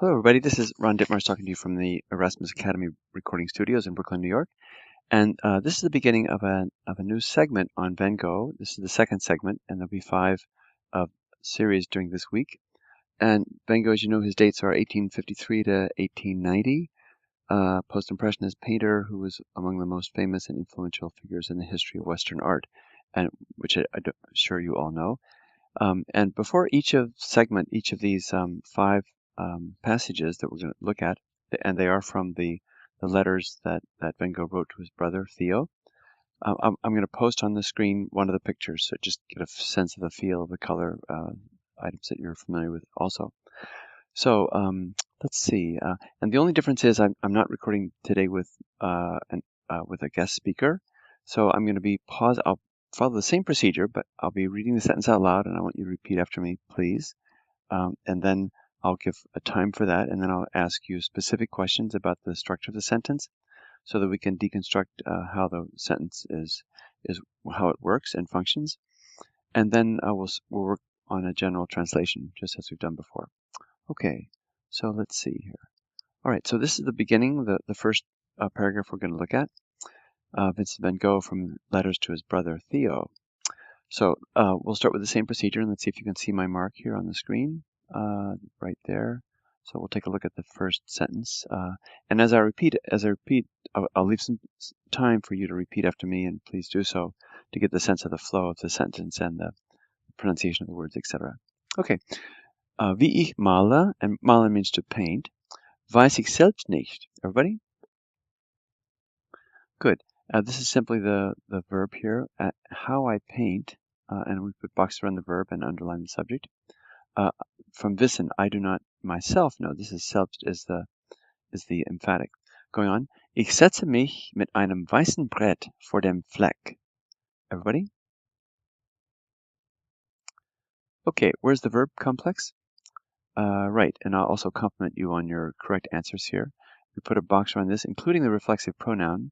Hello, everybody. This is Ron Dittmars talking to you from the Erasmus Academy Recording Studios in Brooklyn, New York. And this is the beginning of a new segment on Van Gogh. This is the second segment, and there'll be 5 series during this week. And Van Gogh, as you know, his dates are 1853 to 1890. Post-Impressionist painter who was among the most famous and influential figures in the history of Western art, and which I'm sure you all know. And before each of these 5 passages that we're going to look at, and they are from the letters that Van Gogh wrote to his brother Theo. I'm going to post on the screen one of the pictures, so just get a sense of the feel of the color items that you're familiar with also. So let's see. And the only difference is I'm not recording today with a guest speaker, so I'm going to be I'll follow the same procedure, but I'll be reading the sentence out loud, and I want you to repeat after me, please. And then I'll give a time for that, and then I'll ask you specific questions about the structure of the sentence so that we can deconstruct how the sentence is how it works and functions. And then we'll work on a general translation, just as we've done before. Okay, so let's see here. All right, so this is the beginning, the first paragraph we're going to look at. Vincent van Gogh from letters to his brother Theo. So we'll start with the same procedure, and let's see if you can see my mark here on the screen, right there. So we'll take a look at the first sentence. And as I repeat, I'll leave some time for you to repeat after me, and please do so to get the sense of the flow of the sentence and the pronunciation of the words, etc. Okay. Wie ich male, and malen means to paint, weiß ich selbst nicht. Everybody? Good. This is simply the verb here. How I paint, and we put boxes around the verb and underline the subject. From wissen, I do not myself know. This is selbst is the emphatic. Going on. Ich setze mich mit einem weißen Brett vor dem Fleck. Everybody? Okay, where's the verb complex? Right, and I'll also compliment you on your correct answers here. We put a box around this, including the reflexive pronoun,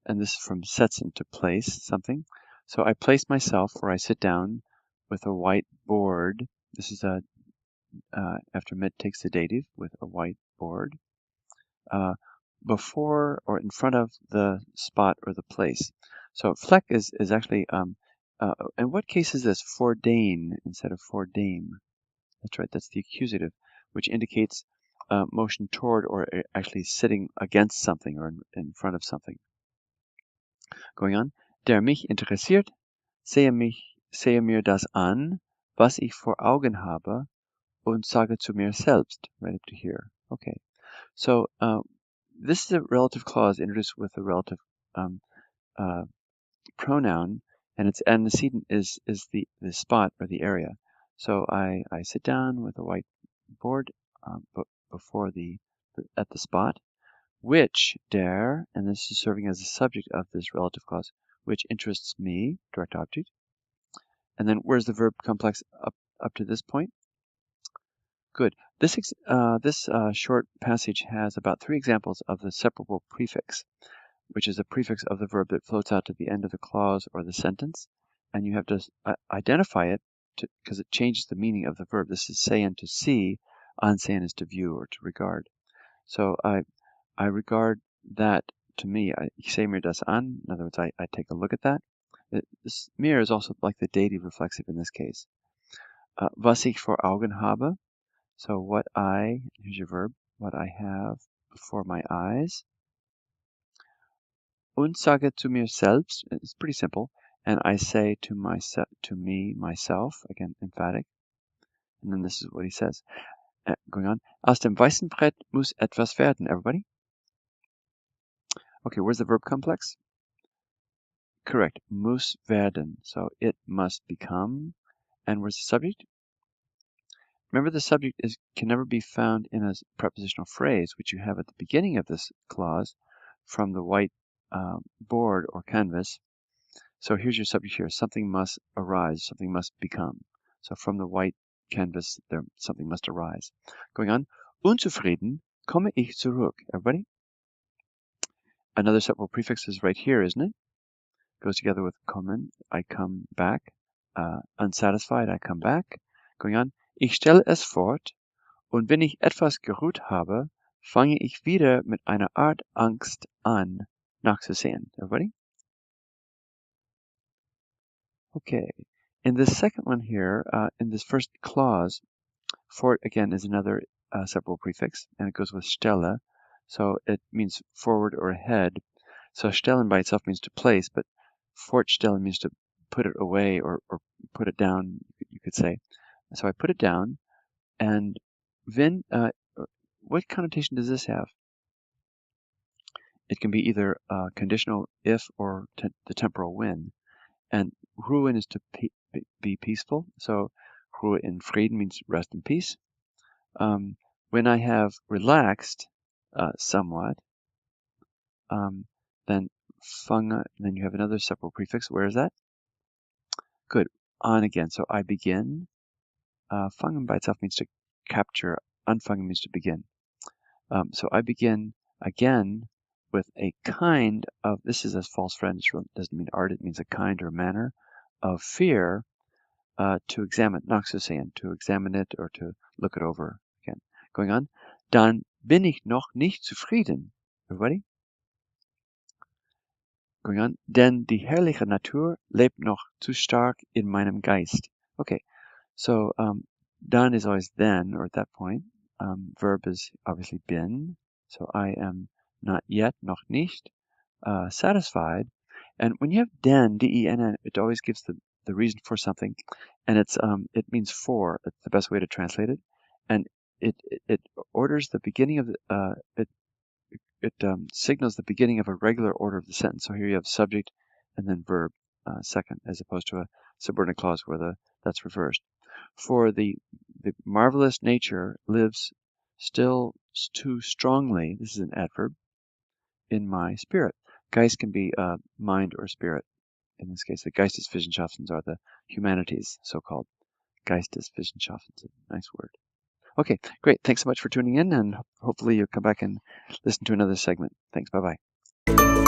and this is from setzen, to place something. So I place myself where I sit down with a white board. This is after mit takes the dative, with a white board, before or in front of the spot or the place. So Fleck is actually, in what case is this? For Dane instead of for Dame. That's right, that's the accusative, which indicates motion toward or actually sitting against something or in front of something. Going on. Der mich interessiert, sehe mir das an, was ich vor Augen habe, und sage zu mir selbst. Right up to here. Okay. So this is a relative clause introduced with a relative pronoun, and its antecedent is the spot or the area. So I sit down with a white board before at the spot, which der, and this is serving as the subject of this relative clause, which interests me, direct object. And then where's the verb complex up to this point? Good. This short passage has about 3 examples of the separable prefix, which is a prefix of the verb that floats out to the end of the clause or the sentence, and you have to identify it because it changes the meaning of the verb. This is sehen, to see. Ansehen is to view or to regard. So I regard that, to me, ich sehe mir das an. In other words, I take a look at that. This mir is also like the dative reflexive in this case. Was ich vor Augen habe. So what here's your verb, what I have before my eyes. Und sage zu mir selbst, it's pretty simple. And I say to myself, again, emphatic. And then this is what he says. Going on. Aus dem weißen Brett muss etwas werden, everybody. Okay, where's the verb complex? Correct, muss werden. So it must become. And where's the subject? Remember, the subject can never be found in a prepositional phrase, which you have at the beginning of this clause from the white board or canvas. So here's your subject here. Something must arise. Something must become. So from the white canvas, something must arise. Going on. Unzufrieden komme ich zurück. Everybody? Another separable prefix is right here, isn't it? Goes together with kommen. I come back. Unsatisfied, I come back. Going on. Ich stelle es fort Und wenn ich etwas geruht habe, fange ich wieder mit einer Art Angst an, nachzusehen. Everybody? Okay. In this second one here, in this first clause, fort again is another separable prefix, and it goes with stelle, so it means forward or ahead. So stellen by itself means to place, but fortstellen means to put it away or put it down, you could say. So I put it down, and wenn, what connotation does this have? It can be either conditional if or the temporal when. And ruhen is to be peaceful. So Ruhe in Frieden means rest in peace. When I have relaxed somewhat, then fange, then you have another separable prefix. Where is that? Good. On again. So I begin. Fangen by itself means to capture. Anfangen means to begin. So I begin again with a kind of, this is a false friend, it doesn't mean art, it means a kind or manner of fear to examine, nachzusehen, to examine it or to look it over again. Going on, dann bin ich noch nicht zufrieden. Everybody? Going on, denn die herrliche Natur lebt noch zu stark in meinem Geist. Okay, so dann is always then, or at that point. Verb is obviously bin, so I am not yet, noch nicht, satisfied. And when you have den, D-E-N-N, it always gives the reason for something, and it means for. It's the best way to translate it, and it orders the beginning of it signals the beginning of a regular order of the sentence. So here you have subject and then verb second, as opposed to a subordinate clause where that's reversed. For the marvelous nature lives still too strongly. This is an adverb in my spirit. Geist can be mind or spirit. In this case, the Geisteswissenschaften are the humanities, so-called. Geisteswissenschaften, nice word. Okay, great. Thanks so much for tuning in, and hopefully you'll come back and listen to another segment. Thanks. Bye-bye.